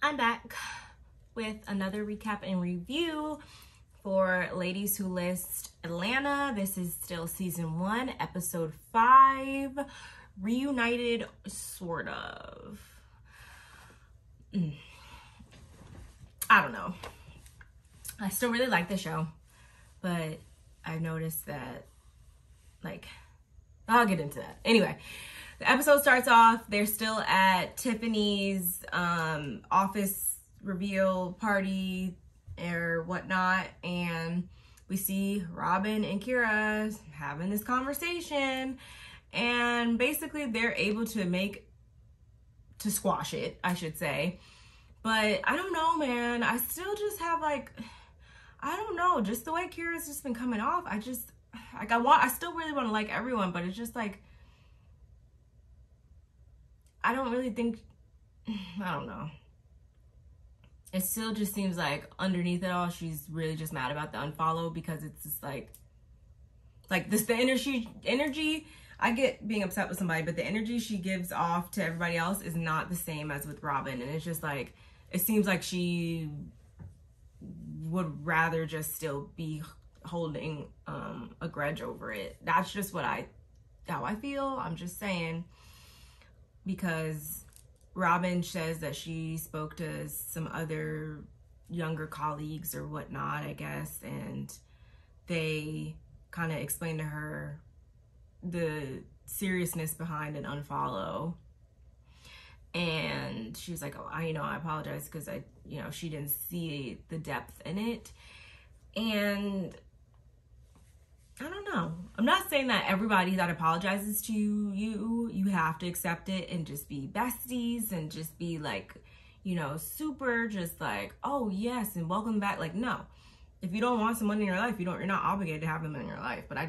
I'm back with another recap and review for Ladies Who List Atlanta. This is still season 1, episode 5, reunited, sort of. I don't know. I still really like the show, but I've noticed that, I'll get into that. Anyway, the episode starts off, they're still at Tiffany's office reveal party or whatnot, and we see Robin and Kira having this conversation, and basically they're able to squash it, I should say. But I don't know, man. I still just have I don't know, just the way Kira's just been coming off. I still really want to like everyone, but it's just I don't really think, I don't know. It still just seems like underneath it all, she's really just mad about the unfollow, because it's just the energy, I get being upset with somebody, but the energy she gives off to everybody else is not the same as with Robin. And it's just it seems like she would rather just still be holding a grudge over it. That's just how I feel. I'm just saying, because Robin says that she spoke to some other younger colleagues or whatnot, I guess, and they kind of explained to her the seriousness behind an unfollow. And she was like, oh, I apologize, because she didn't see the depth in it. And I don't know. I'm not saying that everybody that apologizes to you have to accept it and just be besties and just be super just oh yes and welcome back. No. If you don't want someone in your life, you're not obligated to have them in your life. But I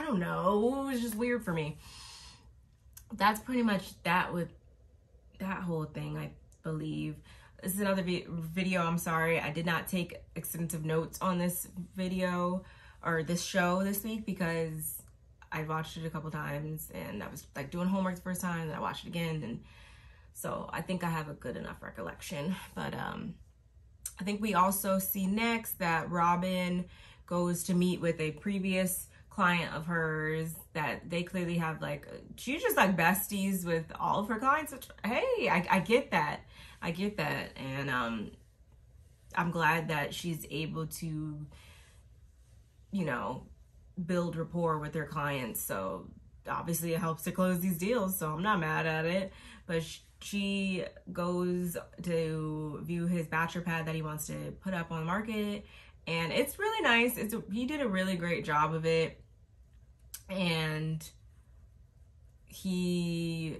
don't know. It was just weird for me. That's pretty much that with that whole thing, I believe. This is another video. I'm sorry. I did not take extensive notes on this video or this show this week, because I watched it a couple times and I was doing homework the first time, and then I watched it again, and so I think I have a good enough recollection. But I think we also see next that Robin goes to meet with a previous client of hers that they clearly have she's just besties with all of her clients, which, hey, I get that. I get that. And I'm glad that she's able to build rapport with their clients. So obviously it helps to close these deals, so I'm not mad at it. But she goes to view his bachelor pad that he wants to put up on the market, and it's really nice. He did a really great job of it, and he,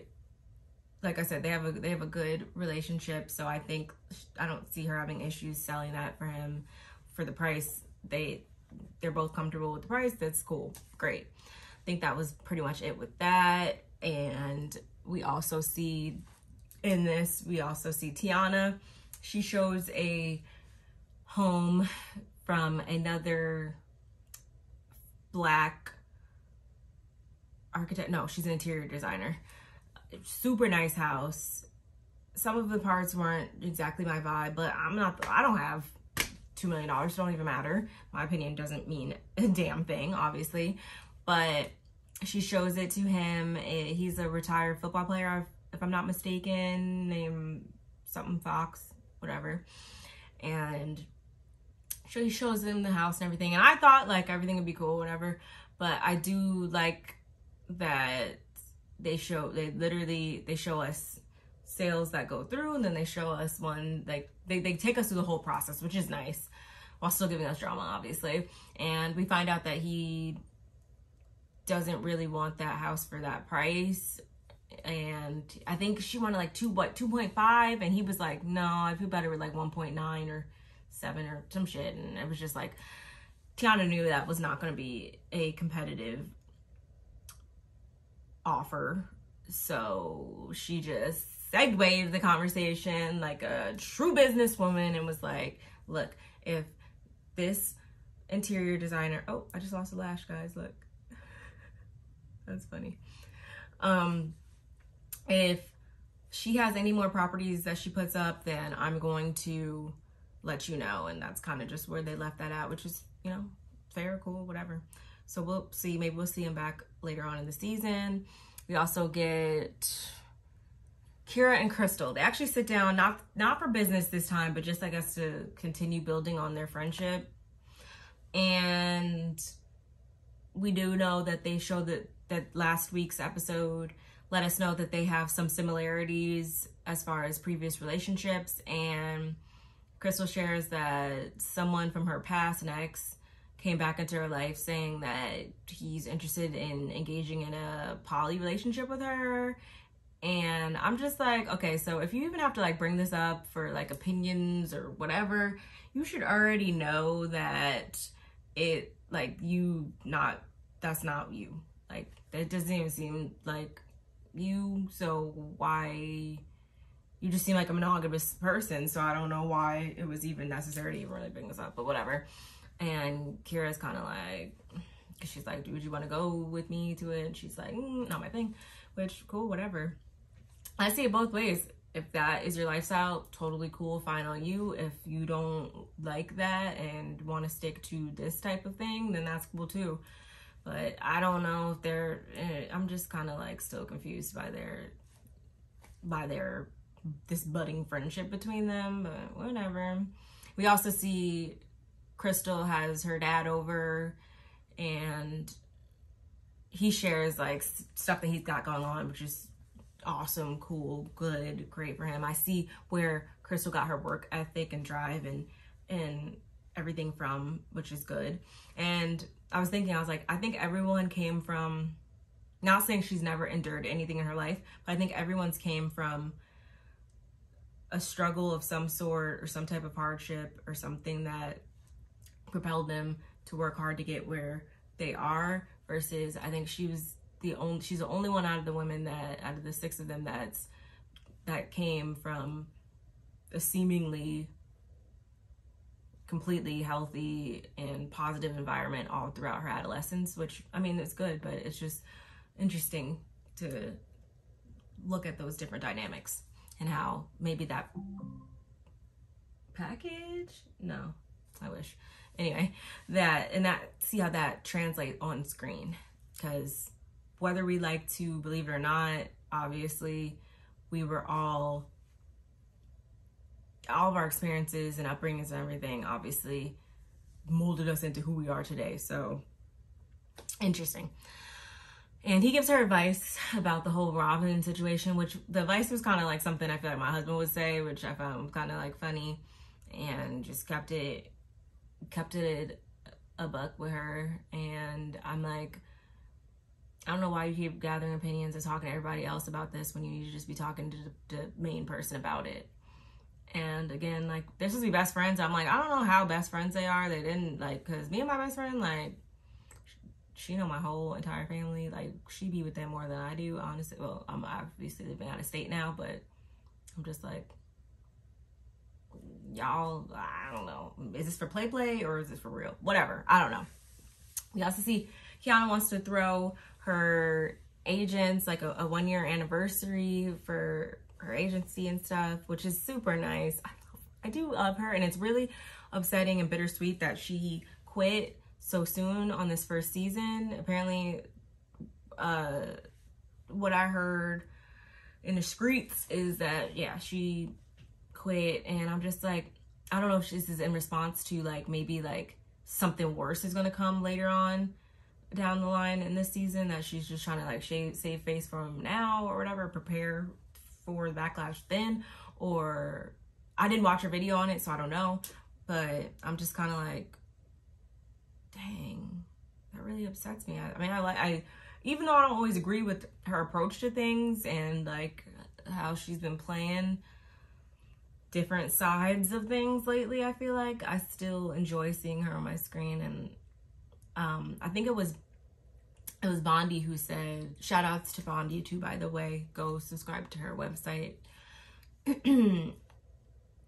like I said, they have a good relationship. So I don't see her having issues selling that for him for the price. They're both comfortable with the price. That's cool. Great. I think that was pretty much it with that. And we also see Tiana. She shows a home from another Black architect. No, she's an interior designer. Super nice house. Some of the parts weren't exactly my vibe, but I don't have $2 million, don't even matter. My opinion doesn't mean a damn thing, obviously. But she shows it to him. He's a retired football player, if I'm not mistaken, named something Fox, whatever. And she shows him the house and everything. And I thought everything would be cool, whatever. But I do like that they show us sales that go through, and then they show us one, they take us through the whole process, which is nice, while still giving us drama, obviously. And we find out that he doesn't really want that house for that price, and I think she wanted 2.5, and he was like, no, I feel better with 1.9 or 7 or some shit. And it was just Tiana knew that was not going to be a competitive offer, so she just segued the conversation like a true businesswoman and was like, look, if this interior designer, oh, I just lost a lash, guys, look. That's funny. If she has any more properties that she puts up, then I'm going to let you know. And that's kind of just where they left that at, which is, you know, fair, cool, whatever. So we'll see. Maybe we'll see him back later on in the season. We also get Kira and Crystal. They actually sit down, not for business this time, but just, I guess, to continue building on their friendship. And we do know that they showed that last week's episode let us know that they have some similarities as far as previous relationships. And Crystal shares that someone from her past, an ex, came back into her life saying that he's interested in engaging in a poly relationship with her. And I'm just like, okay, so if you even have to like bring this up for like opinions or whatever, you should already know that it, like, that's not you. Like, that doesn't even seem like you. So why, you just seem like a monogamous person. So I don't know why it was even necessary to even really bring this up, but whatever. And Kira's kind of like, cause she's like, would you want to go with me to it? And she's like, not my thing, which cool, whatever. I see it both ways. If that is your lifestyle, totally cool, fine on you. If you don't like that and want to stick to this type of thing, then that's cool too. But I don't know if I'm just kind of like still confused by this budding friendship between them, but whatever. We also see Crystal has her dad over, and he shares like stuff that he's got going on, which is awesome, cool, good, great for him. I see where Crystal got her work ethic and drive and everything from, which is good. And I was thinking, I was like, I think everyone came from, not saying she's never endured anything in her life, but I think everyone's came from a struggle of some sort or some type of hardship or something that propelled them to work hard to get where they are, versus I think she's the only one out of the women out of the 6 of them that came from a seemingly completely healthy and positive environment all throughout her adolescence, which, I mean, it's good, but it's just interesting to look at those different dynamics and how maybe that I wish. Anyway, see how that translates on screen, because whether we like to believe it or not, obviously we were all of our experiences and upbringings and everything obviously molded us into who we are today. So interesting. And he gives her advice about the whole Robin situation, which the advice was kind of like something I feel like my husband would say, which I found kind of like funny, and just kept it a buck with her. And I'm like, I don't know why you keep gathering opinions and talking to everybody else about this when you need to just be talking to the main person about it. And again, like, they're supposed to be best friends. I'm like, I don't know how best friends they are. They didn't, like, because me and my best friend, like, she know my whole entire family. Like, she be with them more than I do, honestly. Well, I'm obviously living out of state now, but I'm just like, y'all, I don't know. Is this for play or is this for real? Whatever. I don't know. We also see Kiana wants to throw her agents like a 1-year anniversary for her agency and stuff, which is super nice. I do love her, and it's really upsetting and bittersweet that she quit so soon on this first season. Apparently, what I heard in the streets is that, yeah, she quit, and I'm just like, I don't know if this is in response to like maybe like something worse is going to come later on down the line in this season, that she's just trying to like save face from now or whatever, prepare for the backlash then. Or I didn't watch her video on it, so I don't know, but I'm just kind of like, dang, that really upsets me. I mean, I even though I don't always agree with her approach to things and like how she's been playing different sides of things lately, I feel like I still enjoy seeing her on my screen. And I think it was Bondi who said, shout outs to Bondi too, by the way, go subscribe to her website.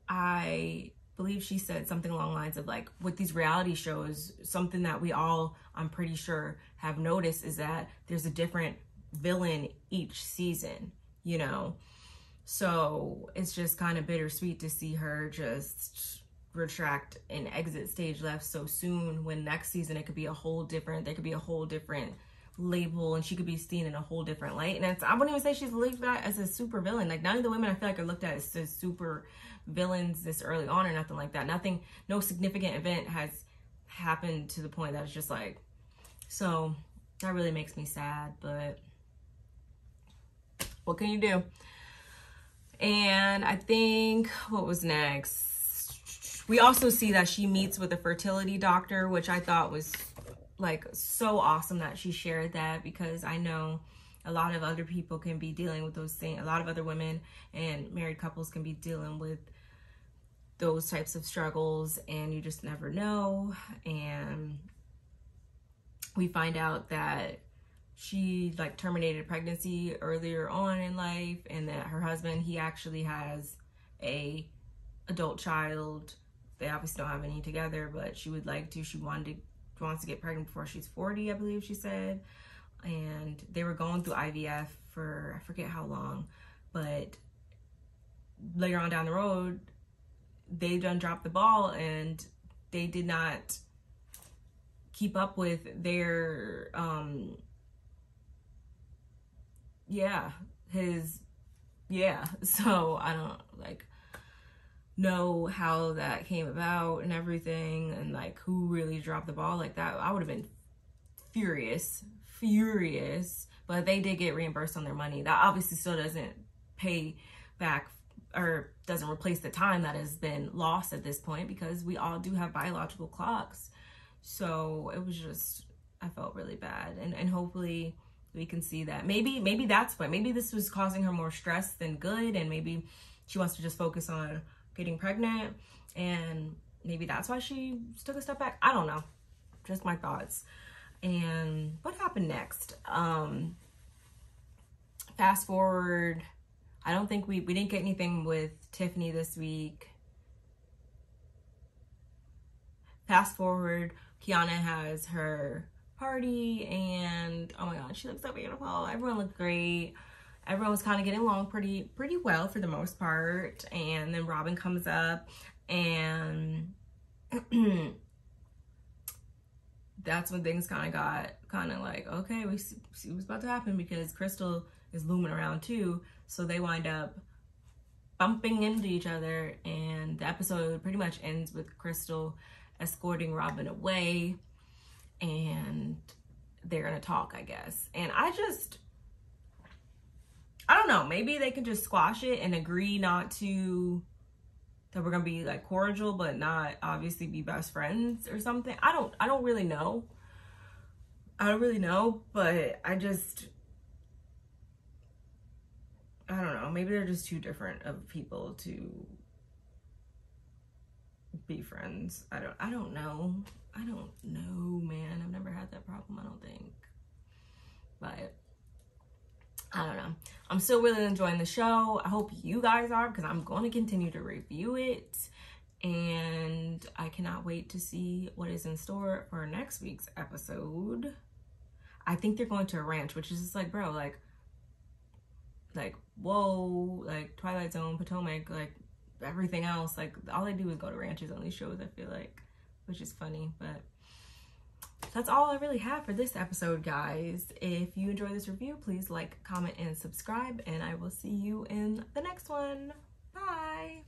I believe she said something along the lines of like, with these reality shows, something that we all, I'm pretty sure, have noticed is that there's a different villain each season, you know? So it's just kind of bittersweet to see her just retract and exit stage left so soon, when next season it could be a whole different, there could be a whole different label and she could be seen in a whole different light. And it's, I wouldn't even say she's looked at as a super villain. Like, none of the women I feel like are looked at as super villains this early on or nothing like that. Nothing, no significant event has happened to the point that it's just like, so that really makes me sad, but what can you do? And I think, what was next? We also see that she meets with a fertility doctor, which I thought was like so awesome that she shared that, because I know a lot of other people can be dealing with those things. A lot of other women and married couples can be dealing with those types of struggles, and you just never know. And we find out that she like terminated pregnancy earlier on in life, and that her husband, he actually has a adult child. They obviously don't have any together, but she would like to, wants to get pregnant before she's 40, I believe she said. And they were going through IVF for, I forget how long, but later on down the road, they done dropped the ball and they did not keep up with their, so I don't like know how that came about and everything, and like who really dropped the ball like that. I would have been furious, but they did get reimbursed on their money. That obviously still doesn't pay back or doesn't replace the time that has been lost at this point, because we all do have biological clocks. So it was just, I felt really bad, and hopefully we can see that maybe that's what, maybe this was causing her more stress than good, and maybe she wants to just focus on getting pregnant, and maybe that's why she took a step back. I don't know, just my thoughts. And what happened next? Fast forward, I don't think we didn't get anything with Tiffany this week. Fast forward, Kiana has her party, and oh my god, she looks so beautiful. Everyone looked great. Everyone was kind of getting along pretty well for the most part. And then Robin comes up, and that's when things kind of got like, okay, we see what's about to happen, because Crystal is looming around too. So they wind up bumping into each other, and the episode pretty much ends with Crystal escorting Robin away, and they're gonna talk, I guess. And I don't know, maybe they can just squash it and agree not to, that we're gonna be like cordial, but not obviously be best friends or something. I don't really know. But I don't know. Maybe they're just too different of people to be friends. I don't know. Man. I've never had that problem, I don't think. But I don't know. I'm still really enjoying the show. I hope you guys are, because I'm going to continue to review it. And I cannot wait to see what is in store for next week's episode. I think they're going to a ranch, which is just like, bro, like whoa, like Twilight Zone, Potomac, like everything else, like all they do is go to ranches on these shows, I feel like, which is funny. But that's all I really have for this episode, guys. If you enjoyed this review, please like, comment, and subscribe, and I will see you in the next one. Bye.